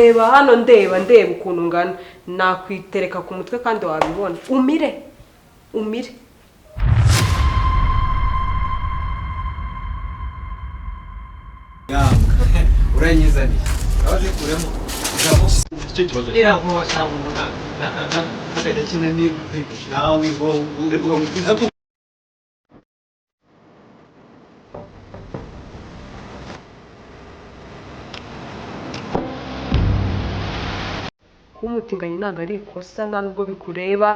reba hano ndeba ukuntu ngana nakwitereka ku mutwe kandi wabibona umire uranyizaniye abaze kuremo cyo kibazo iraho cyangwa nagenda kimwe nawe ngo kumutinganya ntabwo ari ikosa nta nubwo bikureba.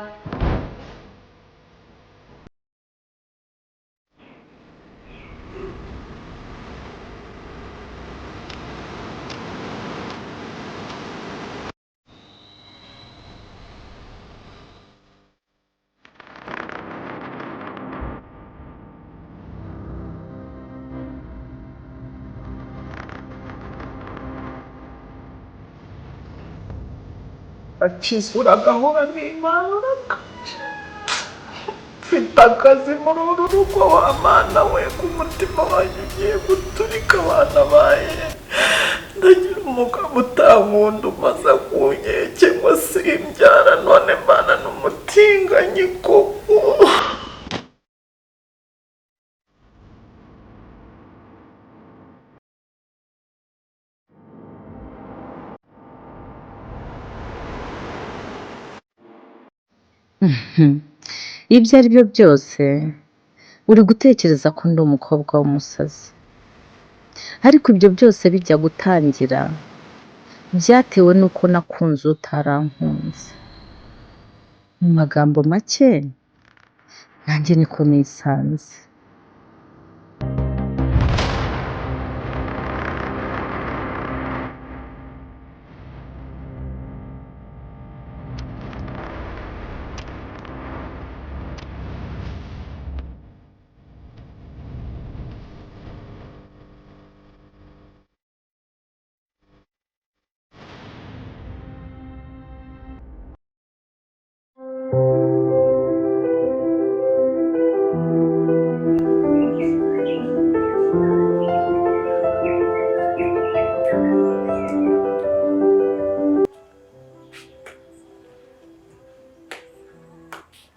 akisura agahura n'Imana urakaje mfite akazi muri uru rugo wa mana we ku mutima wanjye ugiye guturika abana baye ndagira umugabo utankunda umaze kunkeke ngo simbyara none mbana n'umutinganyi koko. ibyo ari byo byose uri gutekereza ko ndi umukobwa w'umusazi, ariko ibyo byose bijya gutangira byatewe n'uko nakunze utarankunze. mu magambo make nanjye niko nisanze.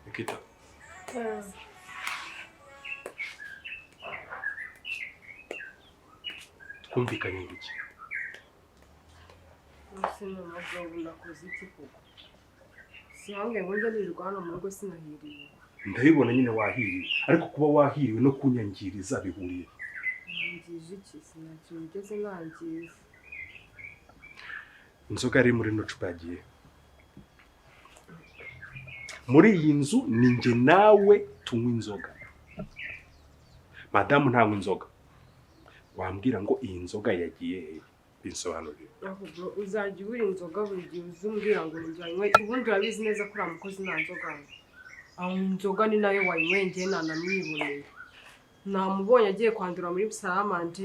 Nikita. Twumvikanye iki? Sihange ngo njye nirirwa hano mu rugo sinahiriwe. Ndabibona nyine wahiriwe, ariko kuba wahiriwe no kunyangiriza bihuriye. Ngije iki sinakindi ugeze nkangiza. Inzoga ari muri no cupa yagiye. Muri iyi nzu ni nge nawe tunywa inzoga. Madamu ntanywa inzoga. Wambwira ngo iyi nzoga yagiye binsobanurire. Ahubwo uzajya ubura inzoga buri gihe uzumbwira ngo njyanywe ubundi urabizi neza ko uramukozi nta nzoga. Aho inzoga ni nayo wayinywe njye nanamwiboneye. Namubonye agiye kwandura muri Salamande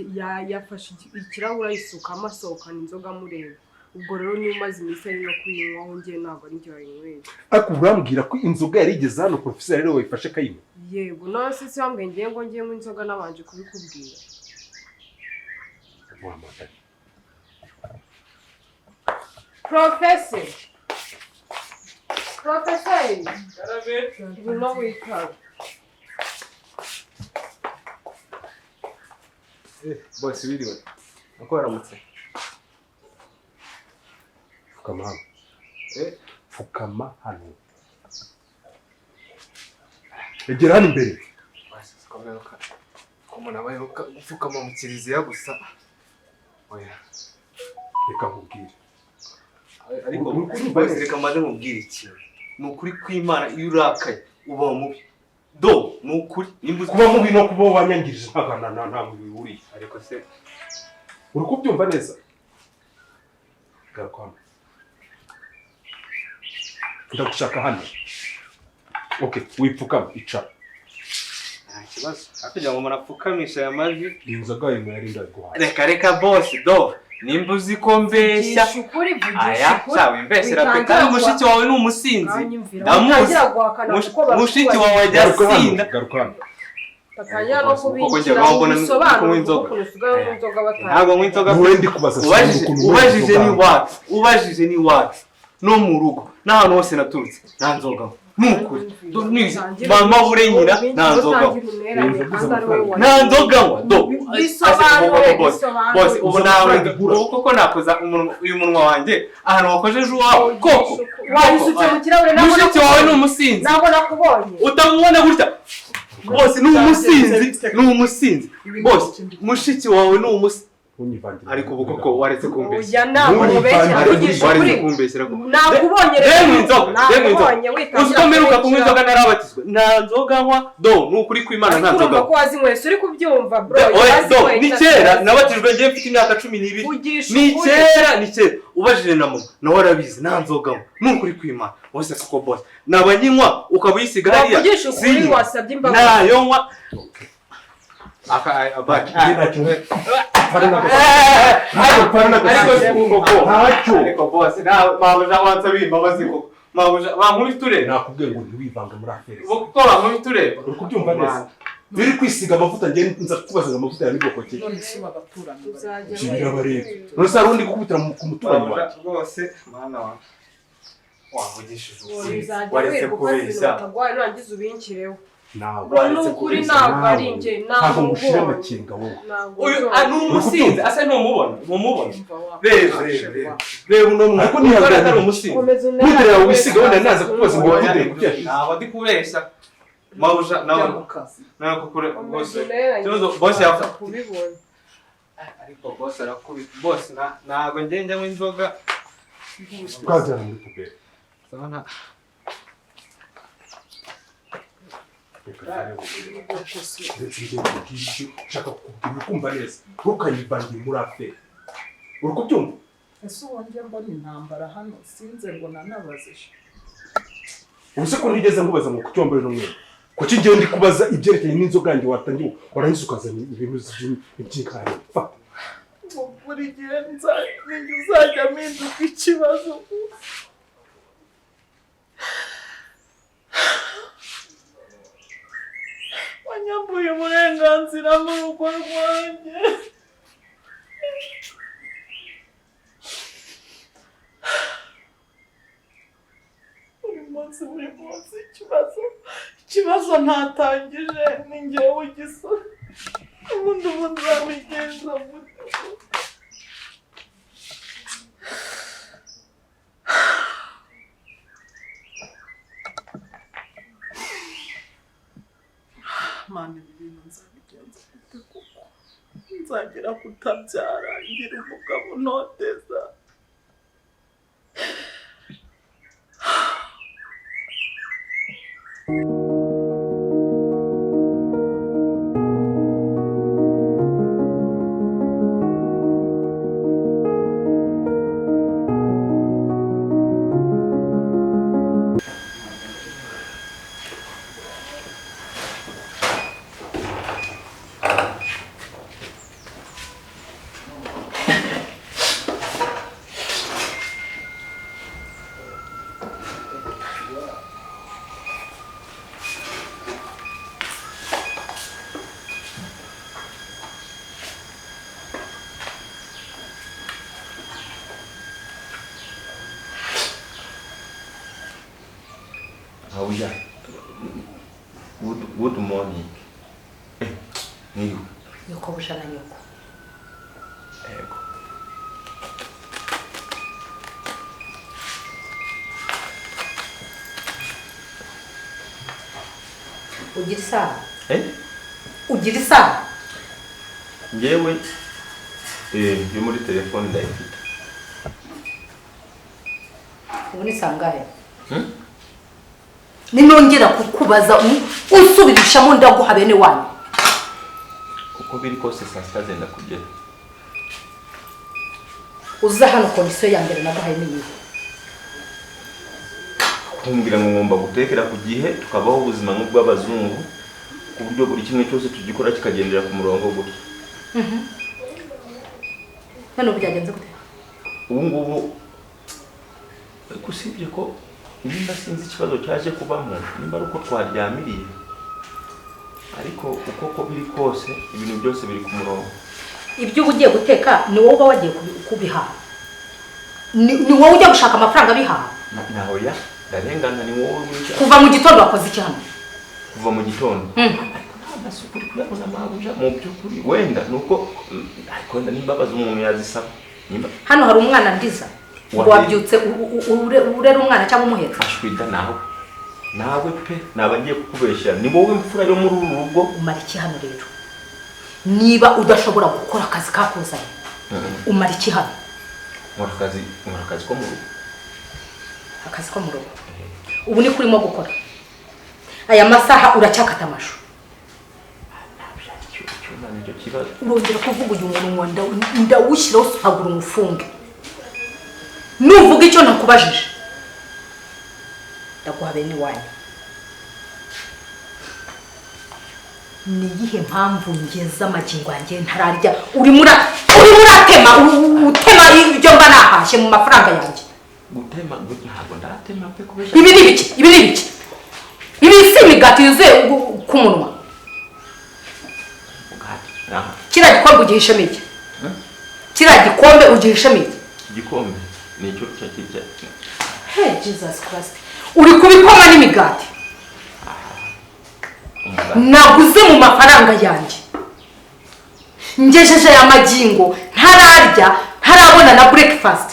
yafashe ikirahura yisuka amasohokana inzoga mureba. Ubwo rero ni umaze iminsi ari no kuyinywa aho njye ntabwo ari njye wayinyweye. Ariko urambwira ko inzoga yari igeze hano professor rero wayifashe kayinywa. Yego no se wambwiye ngiye ngo ngiye mu inzoga nabanje kubikubwira. Muhammad. Professor. You know we can. boss wiriwe akora mutse Fukama hano. Fukama hano. Egera hano imbere. basi sikomeruka ko umuntu abaye gupfukama mu kiliziya gusa oya Reka nkubwire. ariko boss reka maze nkubwire iki ni ukuri kw'Imana iyo urakaye uba mubi do ni ukuri nimbuze Kuba mubi no kuba wanyangirije nta bihuriye. ariko se Uri kubyumva neza? Garuka hano. Ndagushaka hano. Okay, wipfukama icara. nta kibazo akugira ngo murapfukamisha aya mavi Inzoga yimwe yari ndaguhaye. reka boss do nimba uzi ko mbeshya aya sawa imbesera pe kandi mushiki wawe ni umusinzi ndamuzi mushiki wawe ajya sinda Garuka hano. Tatangira no kubikira bisobanura ukuntu usigaye n'inzoga batanga. Ntabwo nk'inzoga Wendi kubaza ubajije ni wacu no mu rugo n'ahantu hose naturutse nta nzoga nukuri mama bure nyina nta nzoga nta nzoga do bose ubu nawe koko nakoza uyu munwa wanjye ahantu wakojeje uwawe koko wayisutse mu kirahure mushiki wawe ni umusinzi ntabwo nakubonye utamubona gutya bose ni umusinzi bose mushiki wawe ni umusinzi ariko ubu koko waretse kumbeshyira waretse kumbeshyira nakubonye nakubonye uzikomeruka kunywa inzoga narabatizwa nta nzoga nywa do ni ukuri kw'Imana nta nzoga ko wazinywese uri kubyumva bro ni kera nabatijwe ngiye mfite imyaka 12 ni kera ubajije na mama nawe arabizi nta nzoga nywa ni ukuri kw'Imana wose siko boss nabanyinywa ukabuyisiga hariya si wasabye imbaga nayo nywa ariko boss mabuja wansabimba baziko mabuja bankuriture nakubwiye ngo ntiwivange muri afere kuko bankuriture uri kubyumva neza biri kwisiga amavuta ngiye nza kubaza amavuta ya niboko cye kibira barebe nose arundi gukubitira ku muturanyi wawe rwose mana wa wavugishije ukuri waretse kubeshya nangize ubinkireho ntabwo nukuri ntabwo ari njye ntabwo ngushira amakinga wowe uyu n'umusinzi asa n'umubona reba uno mwana ariko ntiyagara ari umusinzi nugere yawe wisiga wenda naza kubaza ngo wagide kujya ntabwo ndi kubeshya mabuja nawe kukure boss yafa kubibona ariko boss arakubita boss ntabwo njya mu inzoga twajyana muri puberi sana ushaka kukubwira ukumva neza ntukayivange muri afere uri kubyumva ese wongeye mbona intambara hano sinze ngo nanabazishe ubuse ko ntigeze nkubaza ngo kucyomba rero mwe kuki ngiye ndi kubaza ibyerekeye n'inzoga yanjye watangiye warangiza ukazana ibintu by'inkari fata buri gihe uzajya mpinduka ikibazo wanyambuye uburenganzira mu rugo rwanjye buri munsi ikibazo ntatangije ni njyewe ugisa ubundi nzabigenza gute mana ibi bintu nzabigenza gute kuko nzagira kutabyara ngira umugabo ntoteza Hauja. Good morning. Niyo. Nyoko busha na nyoko. Ego. Ugira isaha? Ugira isaha? Ngewe yo muri telefone ndayifite. Ubu ni sangahe? Ninongera kukubaza usubirishamo ndaguha bene wanyu. Uko biri kose saa sita zenda kugera. Uza hano komisiyo ya mbere naguhaye n'iyi. Kumbwira ngo ngomba gutekera ku gihe tukabaho ubuzima nk'ubw'abazungu ku buryo buri kimwe cyose tugikora kikagendera ku murongo gutya. Hano byagenze gute? Ubu ngubu kusibye ko nimba sinzi ikibazo cyaje kubamo nimba ari uko twaryamiriye ariko uko biri kose ibintu byose biri ku murongo. Ibyo ugiye guteka ni wowe uba wagiye kubihaha. Ni wowe ujya gushaka amafaranga bihaha. Naho ya ndarengana ni wowe wisha. Kuva mu gitondo wakoze iki hano? Kuva mu gitondo. Nasukuri kuyabona mabuja mu byukuri wenda nuko ariko ndimbabaza umuntu yazisaba. Hano hari umwana ndiza. Ngo wabyutse urera umwana cyangwa umuhetse. Ashwida nawe pe nabagiye kukubeshya ni wowe mfura yo muri uru rugo. Umara iki hano rero? Niba udashobora gukora akazi kakuzanye umara iki hano? Nkora akazi ko mu rugo. Akazi ko mu rugo. Ubu ni kurimo gukora. Aya masaha uracyakata amashu. Urongera kuvuga uyu muntu ndawushyiraho supagura umufunge. Nuvuga icyo nakubajije ndaguha bene wanyu. Ni iyihe mpamvu ngeze amagingo yanjye ntararya urimo uratema ibyo mba nahashye mu mafaranga yanjye? Gutema ntabwo ndatema pe kubeshya. Ibi ni ibiki? Ibi si imigati yuzuye ku munwa. Kira gikombe ugihishemo iki? Kira gikombe ugihishemo iki? Igikombe ni icyo cyakirya. Hey Jesus Christ. Uri kubikoma n'imigati. Naguze mu mafaranga yanjye. Ngejeje ya magingo ntararya ntarabona na breakfast.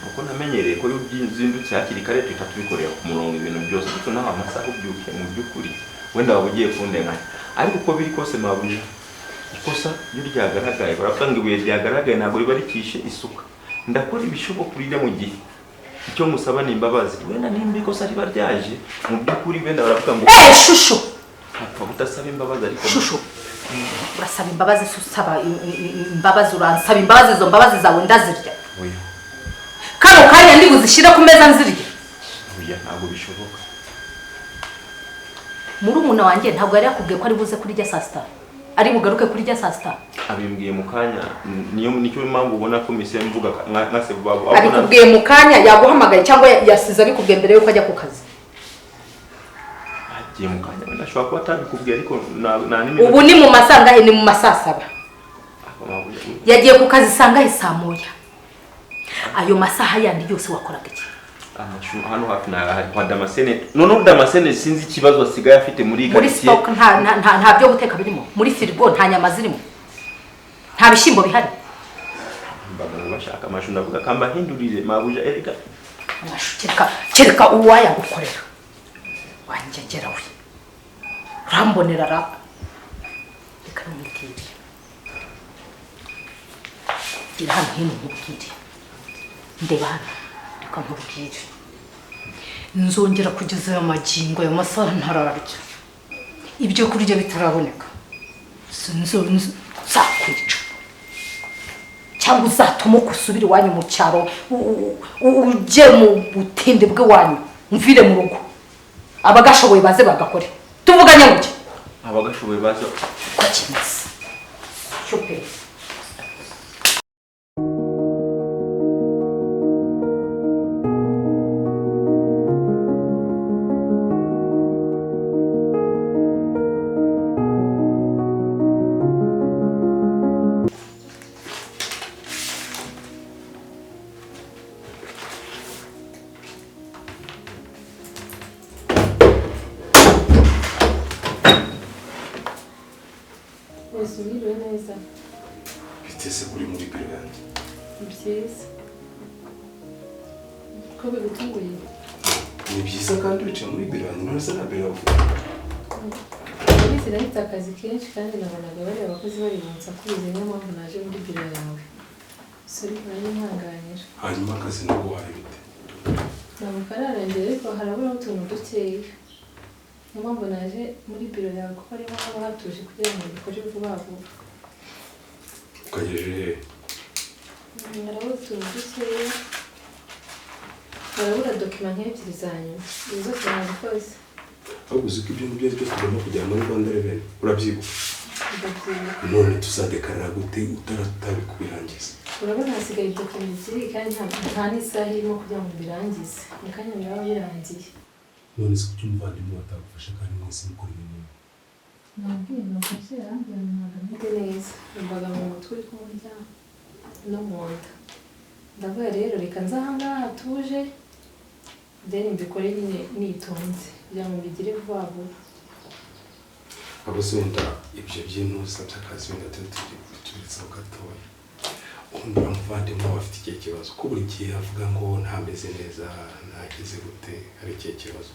Uko namenyereye ko y'ubyinzindutse hakiri kare twita tubikorera ku murongo ibintu byose kuko naho amasaha ubyuke mu byukuri wenda wabugiye kundenganya ariko uko biri kose mabuja ikosa iyo ryagaragaye baravuga ngo ibuye ryagaragaye ntabwo riba rikishe isuka. Ndakora ibishoboka kurira mu gihe icyo musaba ni imbabazi wenda nimba ikosa riba ryaje mu byukuri wenda baravuga ngo shusho apfa utasaba imbabazi ariko shusho urasaba imbabazi susaba imbabazi uransaba imbabazi izo mbabazi zawe ndazirya. Oya kano kanya ndi buzishira ku meza nzirya. Oya ntabwo bishoboka. Muri umuntu wanjye ntabwo yari yakubwiye ko ari buze kurya saa sita ari bugaruke kurya saa sita. Abimbwiye mu kanya nicyo mpamvu ubona ko mise mvuga nka se babo abikubwiye mu kanya yaguhamagaye cyangwa yasize abikubwiye mbere yuko ajya ku kazi. Agiye mu kanya ndashobora kuba atabikubwiye ariko ubu ni mu masangahe? Ni mu masaa 7. Yagiye ku kazi sangahe? Saa 1. Ayo masaha yandi yose wakoraga iki? Amashu hano hafi na kwa Damascene. None Damascene sinzi ikibazo asigaye afite muri muri stock nta byo guteka birimo. Muri firigo nta nyama zirimo. Nta bishimbo bihari. Mbaga bashaka amashu ndavuga kamba hindurire mabuja erika. Amashu kereka uwaya gukorera. Wanjegera we. Rambonera rapa. Reka numutiri. Gira hano hino mubwire. Ndeba hano. Reka nkubwire. Nzongera kugeza ayo magingo ayo masaha ntararya. Ibyo kurya bitaraboneka. Zakwica. Cyangwa uzatuma kusubira iwanyu mu cyaro uje mu butinde bw'iwanyu mvire mu rugo. Abagashoboye baze bagakore. Tuvuganye ngo abagashoboye baze kwa kimisi. Super. Mwiriwe neza. Bitese kuri muri biro yanjye. Byiza. Ko bigutunguye? Ni byiza kandi wicaye muri biro yanjye none se na biro yawe. Nisi nahita akazi kenshi kandi nabonaga bari abakozi bari munsakurize niyo mpamvu naje muri biro yawe. Sorry nari ntanganira. Hanyuma akazi nako wari bite? Ntabwo kararengera ariko harabura utuntu dukeya. Niyo mpamvu naje muri biro yawe kuko ariho haba hatuje kugira ngo bikore vuba vuba. Ukagejeje hehe? Harabura utuntu dukeya. Harabura dokima nk'ebyiri zanyu. Izo zose nabikoze. Ahubwo uzi ko ibyo ngibyo ari byo tugomba kujyana muri Rwanda Revenue. Urabyibuka? None tuzadekarara gute utaratabikubirangiza? Urabona hasigaye dokima ebyiri kandi nta n'isaha irimo kugira ngo birangize. Mu kanya biraba birangiye. none se kuki umuvandimwe watagufasha kandi mwese mukora ibintu? nabwiye nafashe arambwira ntabwo ameze neza numvaga mu mutwe uri kumurya no mu nda ndavuga rero reka nze aha ngaha hatuje then mbikore nyine nitonze kugira ngo mbigire vuba vuba. abo se wenda ibyo by'intuza by'akazi wenda tubiretseho gatoya. ubundi umuvandimwe wawe afite ikihe kibazo ko buri gihe avuga ngo ntameze neza ntagize gute hari ikihe kibazo?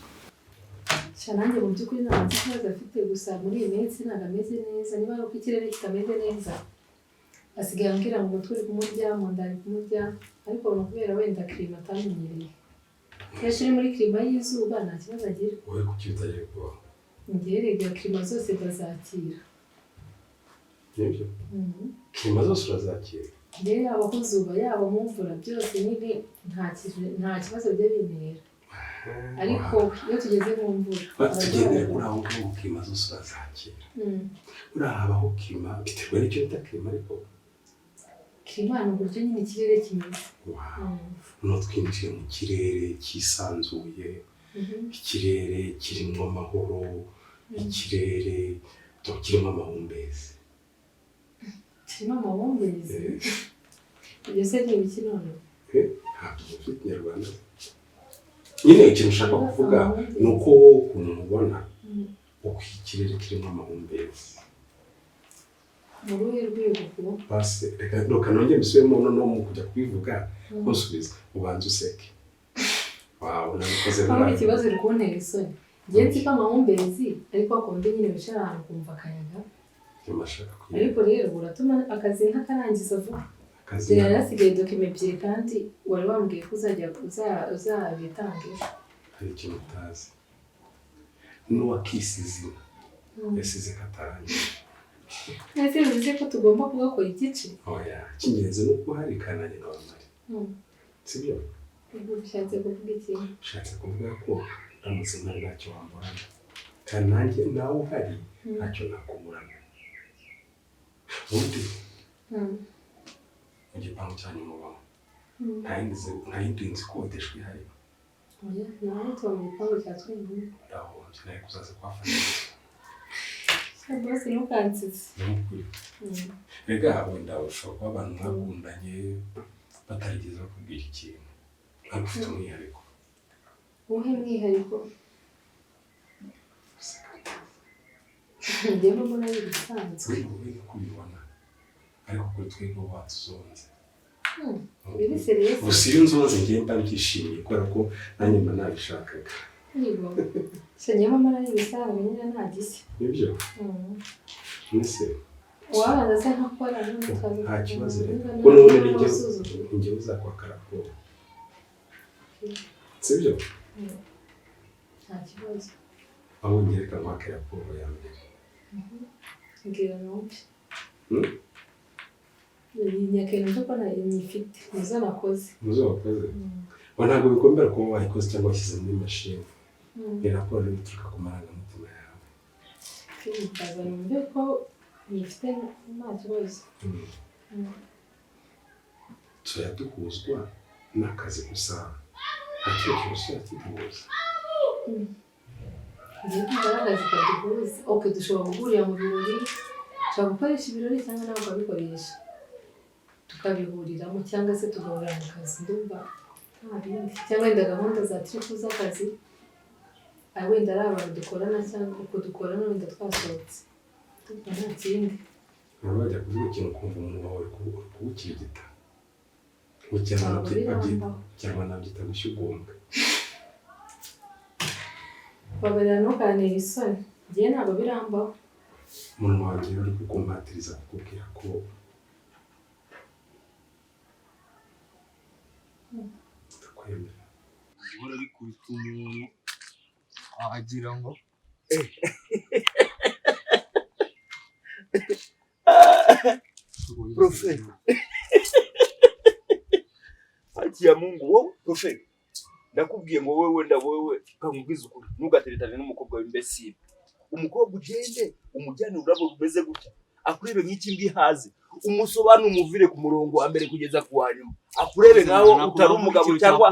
Nanjye mu by'ukuri nta kibazo afite gusa muri iyi minsi ntabwo ameze neza niba ari uko ikirere kitameze neza asigaye ambwira ngo turi kumurya mu nda ari kumurya ariko kubera wenda kirima atamenyereye iyo turi muri kirima y'izuba nta kibazo agira. wowe kuki utagiye kubaho? ngewe rega kirima zose ndazakira. nibyo kirima zose urazakira? ngewe yaba ku zuba yaba mu mvura byose nyine nta kibazo bijya bintera ariko iyo tugeze mu mvura tugendere kuri aho ngaho kirima zose urazakira. uriya habaho kirima biterwa n'icyo bita kirima ariko kirima ni uburyo nyine ikirere kimeze. noneho twinjiye mu kirere cyisanzuye ikirere kirimo amahoro ikirere kirimo amahumbezi. kirimo amahumbezi? ibyo se ni ibiki none? ntabwo ufite ikinyarwanda nyine ikintu ushaka kuvuga ni uko wowe ukuntu mubona uko ikirere kirimo amahumbezi. mu ruhe rwego kuba basi reka nongere mbisubiremo noneho mu kujya kubivuga nkusubiza ubanza useke. wawe nabikoze nabi. ikibazo uri kuntera isoni ngiye nzi ko amahumbezi ariko akunze nyine wicara ahantu kumva akayaga ariko rero uratuma akazi ntakarangiza vuba. Rero hasigaye dokima ebyiri kandi wari wambwiye ko uzabitangisha. hari ikintu utazi n'uwakisize yasize katarangiye. ese bivuze ko tugomba kugakora igice? oya icy'ingenzi ni uko hari kananye n'abamari sibyo? bishatse kuvuga iki? bishatse kuvuga ko uramutse ntari ntacyo wamburana kandi nanjye nawe uhari ntacyo nakuburana. ubundi mu gipangu cyanyu mubamo nta yindi nzu ikodeshwa ihari? oya nawe tuba mu gipangu cya twenyine. aho nkeneye kuzaza kuhafatiriza. bose ntukansize. rega wenda ushobora kuba abantu mwakundanye batarigeze bakubwira ikintu ariko ufite umwihariko. uwuhe mwihariko? ndeba mbona ari ibisanzwe. wowe ni kubibona ariko kuri twebwe watuzonze. biri seriyesi? gusa iyo unzonze ngiye mba mbyishimiye kubera ko nanjye mba nabishakaga. nibo shanyemo mbona ari ibisanzwe nyine nta gishya. nibyo? mbese wabanza se nkakora n'umutwazo. nta kibazo rero kuko n'ubundi ninjye uzakwaka raporo sibyo? nta kibazo. aho ngereka nkwake raporo ya mbere. mbwira numve. nyakene nzo ko nyifite nizo nakoze. muzo wakoze? ntabwo bikombera kuba wayikoze cyangwa washyize muri mashini. ni raporo ituruka ku marangamutima yawe. nkaza numve ko nyifite nta kibazo. tujya duhuzwa n'akazi gusa nta kintu cyose kiduhuza. ngiye kumva n'akazi kaduhuza. ok dushobora guhurira mu birori dushobora gukoresha ibirori cyangwa nawe ukabikoresha tukabihuriramo cyangwa se tugahurira mu kazi ndumva nta bindi cyangwa wenda gahunda za tiripu z'akazi wenda ari abantu dukorana cyangwa uko dukorana wenda twasohotse nta kindi. nawe wajya kuvuga ikintu ukumva umuntu wawe uri kuwukirigita cyangwa nabyita gushyugumbwa. babarira ntukantera isoni ngiye ntabwo birambaho. umuntu wanjye uri kukumpatiriza kukubwira ko ndakwemera. uhora bikubita umuntu wagira ngo Profe. Haki ya Mungu wowe profe. Ndakubwiye ngo wowe kamubwiza ukuri ntugateretane n'umukobwa w'imbesire. Umukobwa ugende umujyane urabo rumeze gutya. Akurebe nk'iki mbihaze. Umusobanu umuvire ku murongo wa mbere kugeza ku wanyuma. Akurebe nawe utari umugabo cyangwa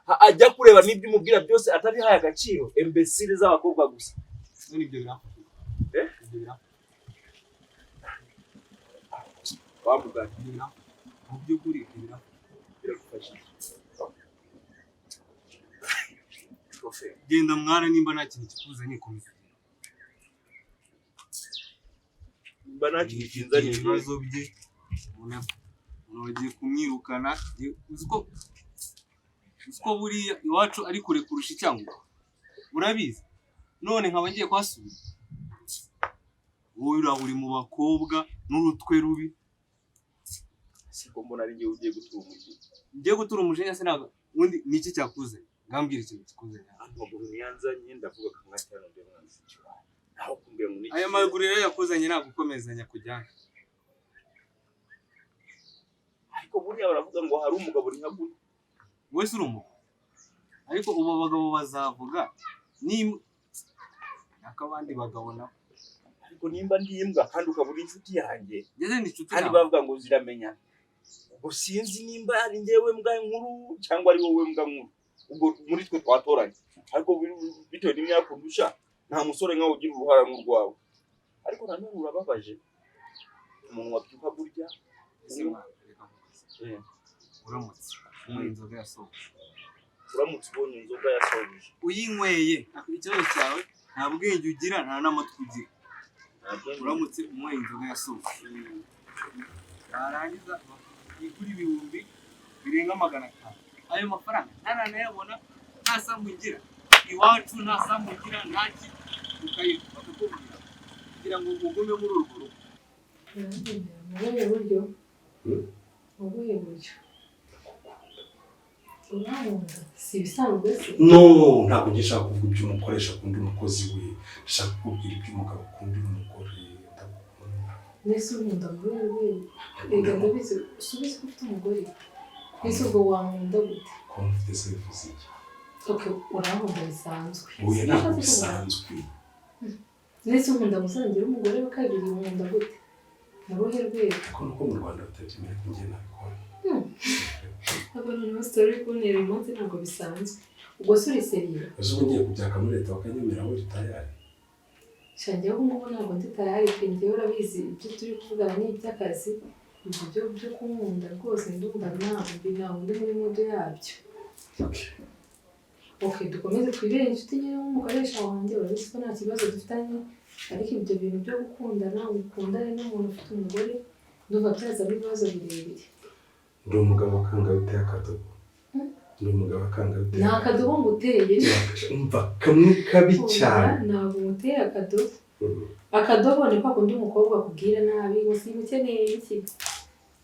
ajya kureba n'ibyo umubwira byose atabihaye agaciro. Imbesire z'abakobwa gusa. N'ibyo birafa. Ibyo birafa. Wamugana. Mu by'ukuri birafa. Biragufasha. Genda mwana nimba nta kintu kikuzanye komeza. Nimba nta kintu kinzanye ibibazo bye. Unagiye kumwirukana. Uziko buriya iwacu ari kure kurusha icyangugu. Urabizi? None nkaba ngiye kwasubira. Wowe uri mu bakobwa n'urutwe rubi. Siko mbona ari ngiye ugiye gutura umujinya. Ngiye gutura umujinya se naga undi niki cyakuzanye? Ngambwira ikintu kikuzanye. Ntabwo nyanzanye ndavuga ko mwatano nde mwanzi. Naho kumbye mu niki. Aya maguriro yakuzanye nagukomezanya kujyana. Ariko buriya baravuga ngo hari umugabo uri nkaguri. Wese uri umugabo. Ariko ubu bagabo bazavuga ni nakabandi bagabo nabo. Ariko nimba ndi imbwa kandi ukabura inshuti yanjye. Ngeze ni inshuti kandi bavuga ngo ziramenya. Ubwo sinzi nimba ari ngewe mbwa nkuru cyangwa ari wowe mbwa nkuru. Ubwo muri twe twatoranye. Ariko bitewe n'imyaka undusha nta musore nkaho ugira uruhara nk'urwawe. Ariko nanone urababaje. Umuntu wabyuka burya uramutse unywe inzoga yasohoje. Uramutse ubonye inzoga yasohoje. Uyinyweye ikibazo cyawe nta bwenge ugira nta n'amatwi ugira. Uramutse unywe inzoga yasohoje. Barangiza igura ibihumbi birenga 500. Ayo mafaranga ntaranayabona nta sambu ngira. Iwacu nta sambu ngira ntaki ukayiba bakakubwira kugira ngo ugume muri urwo rugo. Mubuhe buryo? Mubuhe buryo? Urabona si bisanzwe se? No, ntabwo ngishaka kuvuga ibyo umukoresha kundi umukozi we. Ndashaka kubwira ibyo umugabo kundi umugore. Nese unkunda wewe. Ega ndabizi usubize ko ufite umugore. Nese ubwo wankunda gute? Ko mfite service iki? Okay, urankunda bisanzwe. Oya ntabwo bisanzwe. Nese unkunda musangira umugore wa kabiri unkunda gute? Naruhe rwego. Ko nuko mu Rwanda batabyemera ko njye nabikora. Abantu n'abasore kuntera umunsi ntabwo bisanzwe. Ubwo suri seriye. Ejo ngiye kubyaka muri leta bakanyemera aho ritayari. Shangiye ko ngubu ntabwo nditayari pinge urabizi ibyo turi kuvugana ni iby'akazi. Ibyo byo kunkunda rwose ndumva ntabwo ndi muri modo yabyo. Okay, dukomeze twibere inshuti nyine nk'umukoresha wanjye urabizi ko nta kibazo dufitanye. Ariko ibyo bintu byo gukundana ukundane n'umuntu ufite umugore ndumva byazamo ibibazo birebire. Ndi umugabo akanga biteye akadobo. Ndi umugabo akanga biteye. Nta kadobo nguteye. Umva kamwe kabi cyane. Ntabwo nguteye akadobo. Akadobo ni kwa kundi umukobwa akubwira nabi ngo simukeneye iki.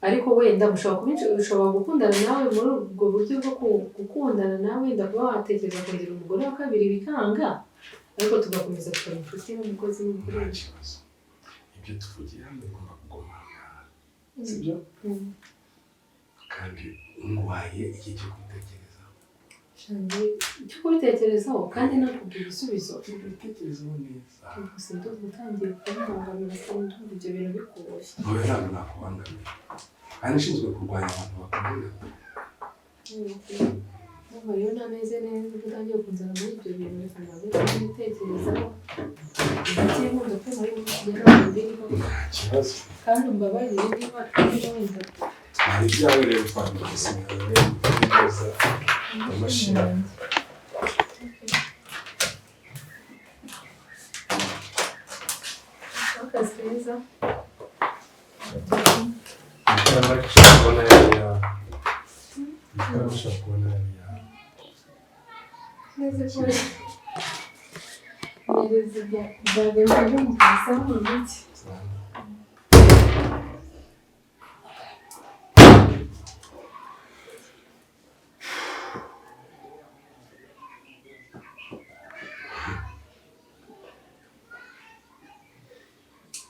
Ariko wenda ushobora gukundana nawe muri ubwo buryo bwo gukundana nawe wenda kuba watekereza kongera umugore wa kabiri bikanga. Ariko tugakomeza tukaba inshuti n'umukozi w'umukoresha. Ibyo tuvugira ngomba kuguma. Sibyo? Kandi ngwaye iki cyo gutekereza. Shangiye cyo kubitekerezaho kandi nakubwira ibisubizo. Ibitekerezo neza. Gusa ndumva utangiye kubangamira kandi ibyo bintu bikuboshye. Oya ntabwo nakubangamira. Kandi nshinzwe kurwanya abantu bakundana. Ntabwo rero nameze neza ubwo utangiye kunzana muri ibyo bintu reka nawe kubitekerezaho. Igihe nkunda ko muri ubu kigera mu ndirimbo. Nta kibazo. Kandi umbabarire niba wenda. Hari ibyawe rero twabigize neza amashira. Akazi keza. Neza kuri. Neza byagenda byumvise mu muti.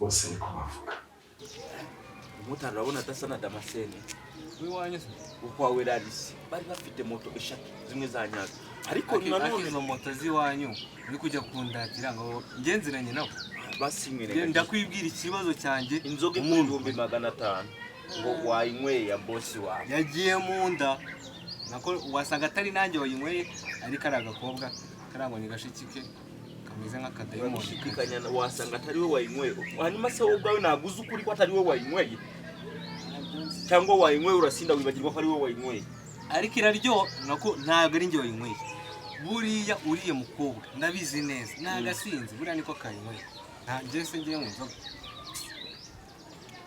Bose niko bavuga. Umutara urabona adasa na Damascene. Wiwanye se ukwawe rarisi bari bafite moto 3 zimwe za nyazo. Ariko nanone izo moto ziwanyu uri kujya kundagira ngo ngenzeranye nabo. Basimwere. Ndakwibwira ikibazo cyanjye Inzoga 1500 ngo wayinyweye ya boss wawe. Yagiye mu nda nako wasanga atari nanjye wayinyweye ariko ari agakobwa karangwa ni gashikike kameze nk'akadayimoni Urashidikanya wasanga atari we wayinyweye. Hanyuma se wowe ubwawe naguze ukuri ko atari we wayinyweye. Cyangwa wayinyweye urasinda wibagirwa ko ari we wayinyweye. ariko iraryo nako ntabwo ari njye wayinyweye. Buriya uriye mukobwa ndabizi neza nagasinze buriya niko kayinyweye. Nta njese ngiye mu nzoga.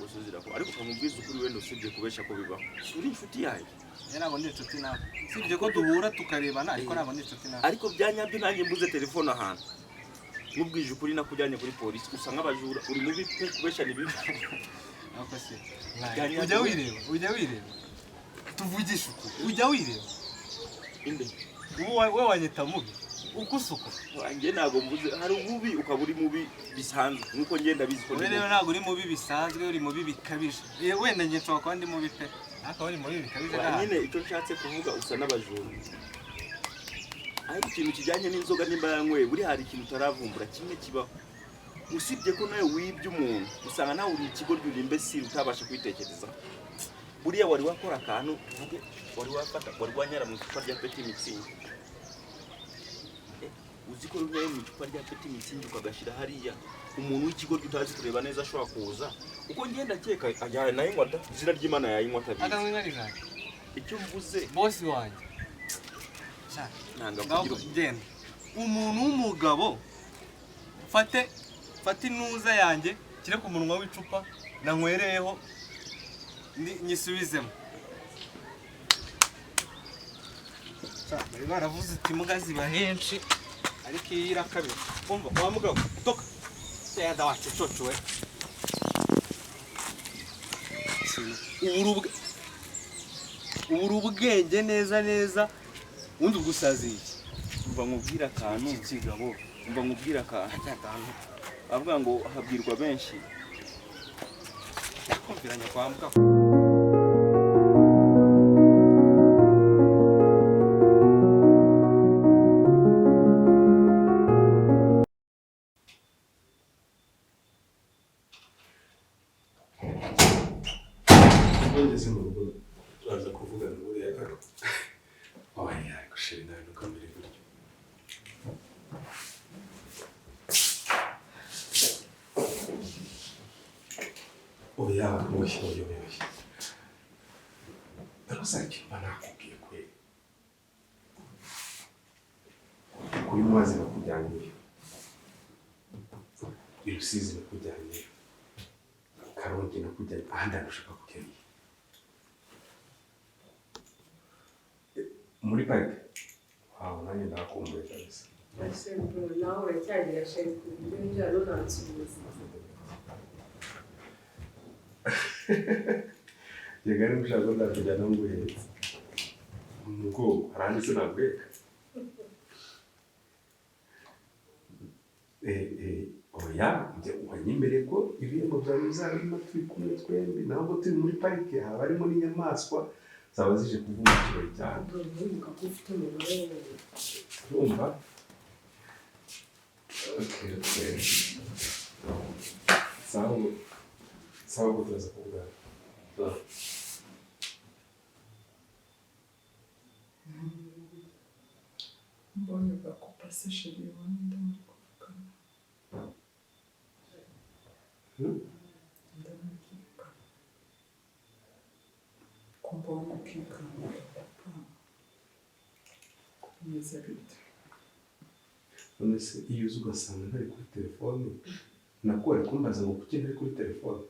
Usuzira ko ariko kamubwiza ukuri wenda usibye kubesha ko bibaho. Uri inshuti yawe. Ntabwo ndi inshuti nawe. Sibye ko duhura tukarebana ariko ntabwo ndi inshuti nawe. Ariko byanyabyo nanjye mbuze telefone ahantu. Mubwije ukuri nakujyanye kuri polisi usanga abajura uri mubi pe kubesha ni bibi. Ako se. Ujya wireba. Tuvugisha ukuri. Ujya wireba. Inde. Wowe wanyita mubi. Ukusuko. Wanjye ntago mbuze hari ububi ukaburi mubi bisanzwe nuko ngenda bizi ko rero ntago uri mubi bisanzwe uri mubi bikabije. Wenda ngiye nshobora kuba ndi mubi pe. Aka uri mubi bikabije da. Nyine icyo nshatse kuvuga usa n'abajura. Ariko ikintu kijyanye n'inzoga nimba yanyweye buri hari ikintu utaravumbura kimwe kibaho. Usibye ko nawe wibye umuntu usanga nawe uri ikigo ry'urimbe si utabasha kwitekereza. Buriya wari wakora akantu tuvuge wari wafata wari wanyara mu icupa rya Petit Mitsingi. Uzi ko runyaye mu icupa rya Petit Mitsingi ukagashira hariya umuntu w'ikigo utazi kureba neza ashobora kuza uko ngenda keka ajyana nayo ngwata izina ry'Imana yayinywa tabizi. Akamwingarira. Icyo mvuze boss wanjye. Nanga kugenda. Umuntu w'umugabo fate inuza yanjye kire ku munwa w'icupa nankwereyeho nyisubizemo. Bari baravuze ati muga ziba henshi ariko iyi irakabira. Umva kwa mugabo toka. Seda wacu cocuwe. Ubwenge neza undi ugusaziye. Umva nkubwira akantu kigabo. Umva nkubwira akantu. Avuga ngo habwirwa benshi. Yakumviranya kwa mugabo. Ngeze mu rugo turaza kuvugana buriya karo. Oya gushira nawe nukamere gutyo. Oya mushyo. Arasaki banakubwiye kwe. Kuri mwazi bakujyanye. Irusizi bakujyanye. Karongi nakujyanye ahandi ushaka kugenda. Muri parike nanjye ndakumbuye kabisa. Nawe uracyagira sheri ku buryo njyana unansubiza. Yega ari gushaka ko ndakujyana nguhetse. Nuko harandi se nagweka. Oya njye wanyemereye ko ibihembo byawe bizabimo turi kumwe twembi ntabwo turi muri parike haba harimo n'inyamaswa zaba zije kuvuga ikirori cyane. Urumva? Okay. Sawa ko turaza kuvugana. Mbonye bakupa se sheri wanjye ndamuri kuvugana. Ndamubwira. Kumbona ukikanga papa. Kumeze bite? None se iyo uzi ugasanga ntari kuri telefone nakore kumbaza ngo kuki ntari kuri telefone.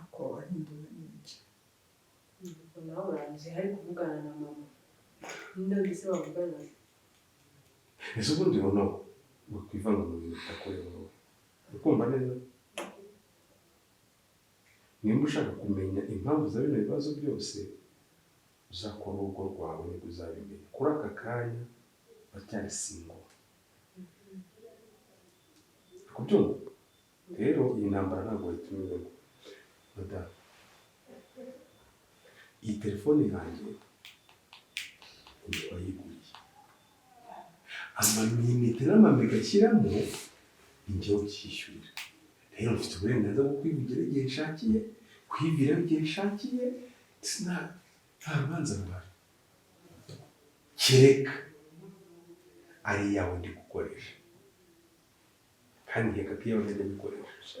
Ako wahinduye n'iki? Nawe urangije hari kuvugana na mama. Ninde se wavugana? Ese ubundi ubona wakwivanga mu bintu utakorera wowe. Ukumva neza? Nimba ushaka kumenya impamvu za bino bibazo byose uzakora urugo rwawe nibwo uzabimenya. Kuri aka kanya bacyari single. Kubyumva? Rero iyi ntambara ntabwo wayitumiwemo. Madame, iyi telefone yanjye wayiguriye. Amaminite n'amamega ashyiramo ni njyewe ucyishyurira. rero mfite uburenganzira bwo kwivugira igihe nshakiye, kwibwira igihe nshakiye, nta rubanza ruhari, kereka ari iyawe ndi gukoresha, kandi nkeka ko iyawe ndi gukoresha.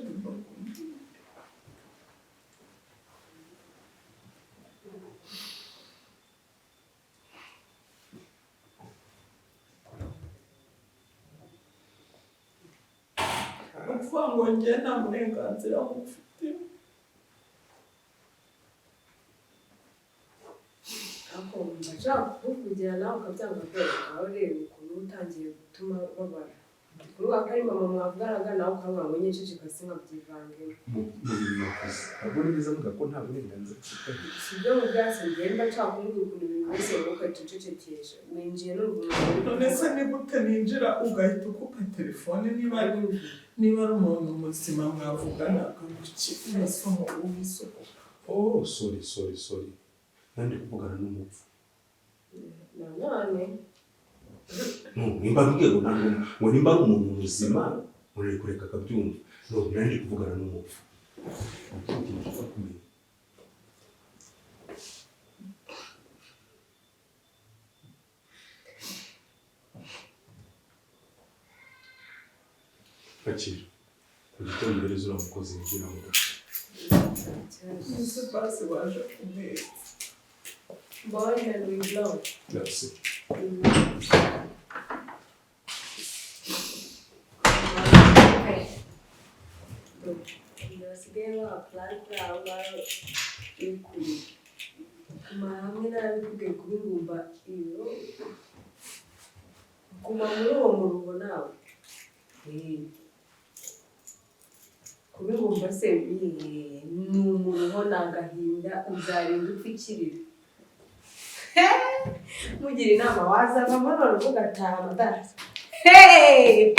Uvuga ngo njye nta burenganzira mufite. Ako ndashaka kukugira nawe ukabyanga kwereka aho rero ukuntu utangiye gutuma babara. Kuruga kari mama mwavuganaga nawe ukavuga ngo nyiceceka sinkabyivangemo. Mu bintu nakoze ntabwo nigeze mvuga ko nta burenganzira mfite. Sibyo mu byatsi ngenda nshaka kumubwira ukuntu ibintu byose ukacecekesha. Ninjiye n'uruvuga. None se ni gute ninjira ugahita ukupa telefone niba ari umuntu muzima mwavugana akaguki amasomo uwisoko. Oh, sorry. Nandi kuvugana n'umupfu. None. Nimba mbwiye ngo nimba ari umuntu muzima uri kureka akabyumva. No, nandi kuvugana n'umupfu. Fakira. Kugitondo mbere zura mukozi ngira ngo. Ese basi waje kumera. Boy and we blow. Merci. Nasigaye apply kuri aho ngaho y'ukuri. Kuma hamwe n'abikuge kuri ngumba iyo. Kuma muri uwo murugo nawe. Kuri ngumba se ni umuruho n'agahinda uzarinda upfikirira. Mugira inama wazavamo none ugataha. Hey!